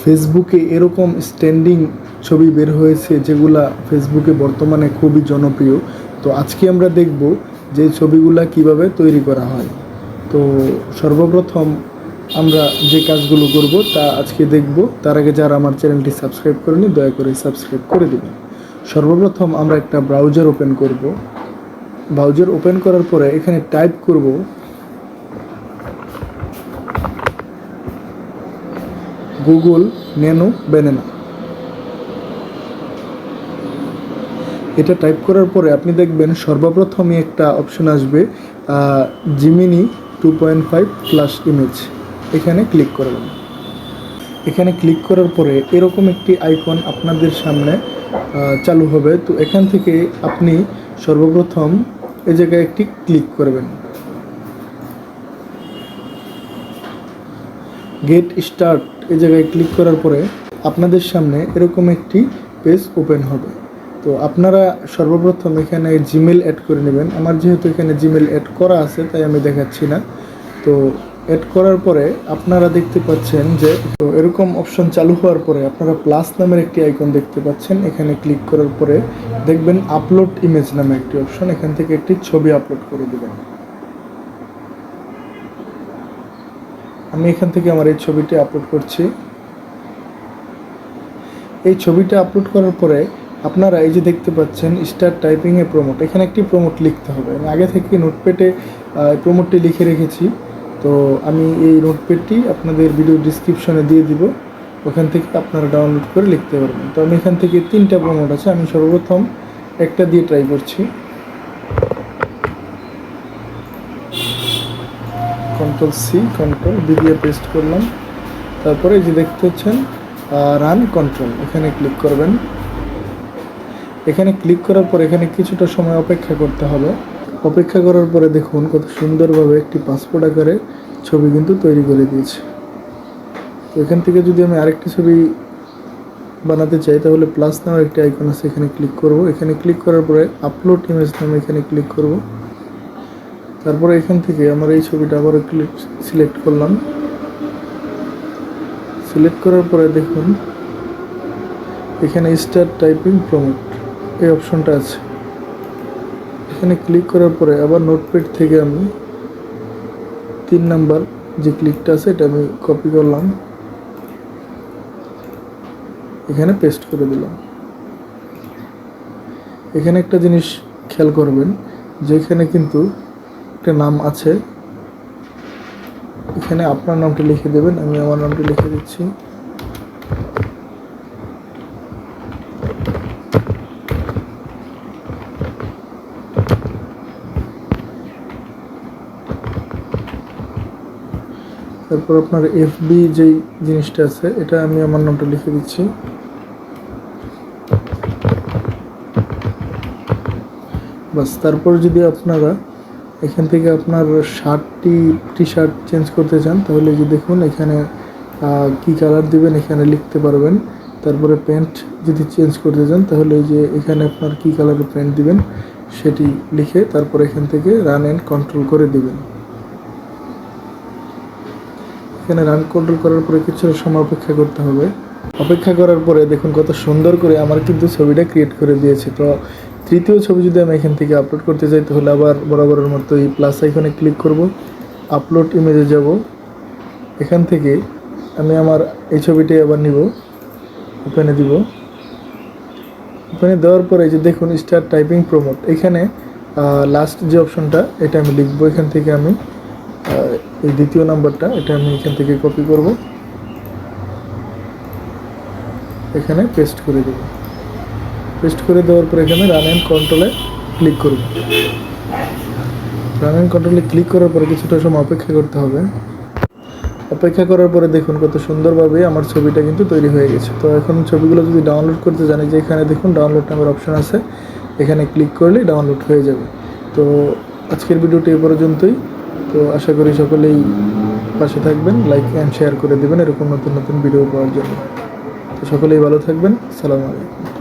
ফেসবুকে এরকম স্ট্যান্ডিং ছবি বের হয়েছে যেগুলা ফেসবুকে বর্তমানে খুবই জনপ্রিয়। তো আজকে আমরা দেখব যে ছবিগুলা কিভাবে তৈরি করা হয়। তো সর্বপ্রথম আমরা যে কাজগুলো করব তা আজকে দেখব। তার আগে যারা আমার চ্যানেলটি সাবস্ক্রাইব করেনি দয়া করে সাবস্ক্রাইব করে দেবেন। সর্বপ্রথম আমরা একটা ব্রাউজার ওপেন করব। ব্রাউজার ওপেন করার পরে এখানে টাইপ করব গুগল ন্যানো ব্যানানা। এটা টাইপ করার পরে আপনি দেখবেন সর্বপ্রথমই একটা অপশন আসবে জিমিনি 2.5 ফ্ল্যাশ ইমেজ। এখানে ক্লিক করবেন। এখানে ক্লিক করার পরে এরকম একটি আইকন আপনাদের সামনে চালু হবে। তো এখান থেকে আপনি সর্বপ্রথম এই জায়গায় একটি ক্লিক করবেন। গেট স্টার্ট এই জায়গায় ক্লিক করার পরে আপনাদের সামনে এরকম একটি পেজ ওপেন হবে। তো আপনারা সর্বপ্রথম এখানে জিমেল অ্যাড করে নেবেন। আমার যেহেতু এখানে জিমেল অ্যাড করা আছে তাই আমি দেখাচ্ছি না। তো অ্যাড করার পরে আপনারা দেখতে পাচ্ছেন যে তো এরকম অপশন চালু হওয়ার পরে আপনারা প্লাস নামের একটি আইকন দেখতে পাচ্ছেন। এখানে ক্লিক করার পরে দেখবেন আপলোড ইমেজ নামে একটি অপশন। এখান থেকে একটি ছবি আপলোড করে দেবেন। আমি এখান থেকে আমার এই ছবিটি আপলোড করছি। এই ছবিটা আপলোড করার পরে আপনারা এই যে দেখতে পাচ্ছেন স্টার্ট টাইপিংয়ে প্রমোট, এখানে একটি প্রমোট লিখতে হবে। আমি আগে থেকে নোটপ্যাডে প্রমোটটি লিখে রেখেছি। তো আমি এই নোটপ্যাডটি আপনাদের ভিডিও ডিসক্রিপশনে দিয়ে দিব, ওখান থেকে আপনারা ডাউনলোড করে লিখতে পারবেন। তো আমি এখান থেকে 3টা প্রমোট আছে, আমি সর্বপ্রথম একটা দিয়ে ট্রাই করছি। Ctrl+C Ctrl+V দিয়ে পেস্ট করলাম। তারপরে এই যে দেখতে পাচ্ছেন রান কন্ট্রোল, এখানে ক্লিক করবেন। এখানে ক্লিক করার পর এখানে কিছুটা সময় অপেক্ষা করতে হবে। অপেক্ষা করার পরে দেখুন কত সুন্দরভাবে একটি পাসপোর্ট আকারে ছবি কিন্তু তৈরি করে দিয়েছে। তো এখান থেকে যদি আমি আরেকটি ছবি বানাতে চাই তাহলে প্লাস নামের একটি আইকন আছে, এখানে ক্লিক করব। এখানে ক্লিক করার পরে আপলোড ইমেজ নামে এখানে ক্লিক করব। তারপরে এখান থেকে আমার এই ছবিটা আবারও সিলেক্ট করলাম। সিলেক্ট করার পরে দেখুন এখানে স্টার্ট টাইপিং প্রমোট এই অপশনটা আছে। এখানে ক্লিক করার পরে আবার নোটপ্যাড থেকে আমি 3 নাম্বার যে ক্লিকটা আছে এটা আমি কপি করলাম, এখানে পেস্ট করে দিলাম। এখানে একটা জিনিস খেয়াল করবেন যে এখানে কিন্তু একটা নাম আছে, এখানে আপনার নামটি লিখে দেবেন। আমি আমার নামটি লিখে দিচ্ছি। তারপর আপনার এফবি যেই জিনিসটা আছে এটা আমি আমার নামটা লিখে দিচ্ছি। বাস, তারপর যদি আপনারা এখান থেকে আপনার টি শার্ট চেঞ্জ করতে চান তাহলে যে দেখুন এখানে কি কালার দিবেন এখানে লিখতে পারবেন। তারপরে প্যান্ট যদি চেঞ্জ করতে চান তাহলে এই যে এখানে আপনার কি কালারের প্যান্ট দিবেন সেটি লিখে তারপর এখান থেকে রান এন্ড কন্ট্রোল করে দিবেন। এখানে রান কন্ট্রোল করার পরে কিছু সময় অপেক্ষা করতে হবে। অপেক্ষা করার পরে দেখুন কত সুন্দর করে আমার কিন্তু ছবিটা ক্রিয়েট করে দিয়েছে। তো তৃতীয় ছবি যদি আমি এখান থেকে আপলোড করতে চাই তাহলে আবার বরাবরের মতো এই প্লাস আইকনে ক্লিক করব, আপলোড ইমেজে যাব। এখান থেকে আমি আমার এই ছবিটাই আবার নিব, ওপেনে দিব। ওপেনে দেওয়ার পরে যে দেখুন স্টার্ট টাইপিং প্রমোট, এখানে লাস্ট যে অপশনটা এটা আমি লিখবো। এখান থেকে আমি এই দ্বিতীয় নাম্বারটা এটা আমি এখান থেকে কপি করব, এখানে পেস্ট করে দেব। পেস্ট করে দেওয়ার পর এখানে রান এন্ড কন্ট্রোলে ক্লিক করব। রান এন্ড কন্ট্রোলে ক্লিক করার পরে কিছুটা সময় অপেক্ষা করতে হবে। অপেক্ষা করার পরে দেখুন কত সুন্দরভাবে আমার ছবিটা কিন্তু তৈরি হয়ে গেছে। তো এখন ছবিগুলো যদি ডাউনলোড করতে জানি যে এখানে দেখুন ডাউনলোড নামের অপশন আছে, এখানে ক্লিক করলেই ডাউনলোড হয়ে যাবে। তো আজকের ভিডিওটি এ পর্যন্তই। তো আশা করি সকলেই পাশে থাকবেন, লাইক অ্যান্ড শেয়ার করে দেবেন এরকম নতুন নতুন ভিডিও পাওয়ার জন্য। তো সকলেই ভালো থাকবেন। আসসালামু আলাইকুম।